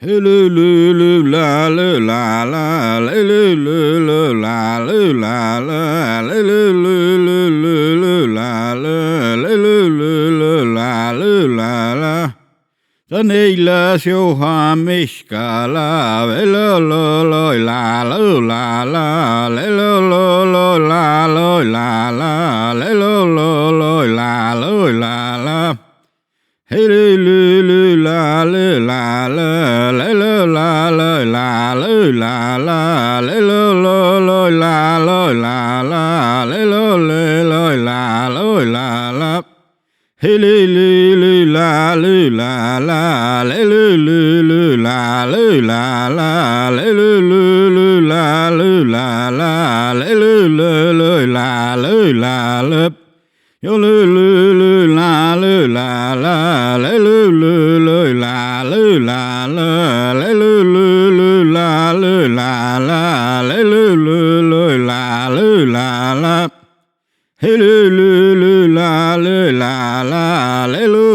Hey lu lu lu la lu la la lu lu lu lu la lu la la lu lu lu lu lu lu la la lu lu lu lu la lu la la. Tân y la siêu hoa mishka la lo lo lo la lu la la lo lo lo la lo la la lo lo lo la lo la la. Hey lu lu lu la lu la la lu la la la lu la la lo lo lo la lo la la lo lo la lo la la. Hey lu lu lu la lu la la lu lu lu la lu la la lu lu lu la lu la la lu lu la lu la la. Yo lu lu lu la lu la la lu lu lu la lu la la lu lu lu la lu la la lu lu lu la lu la la. Hey lu lu lu la lu la la lu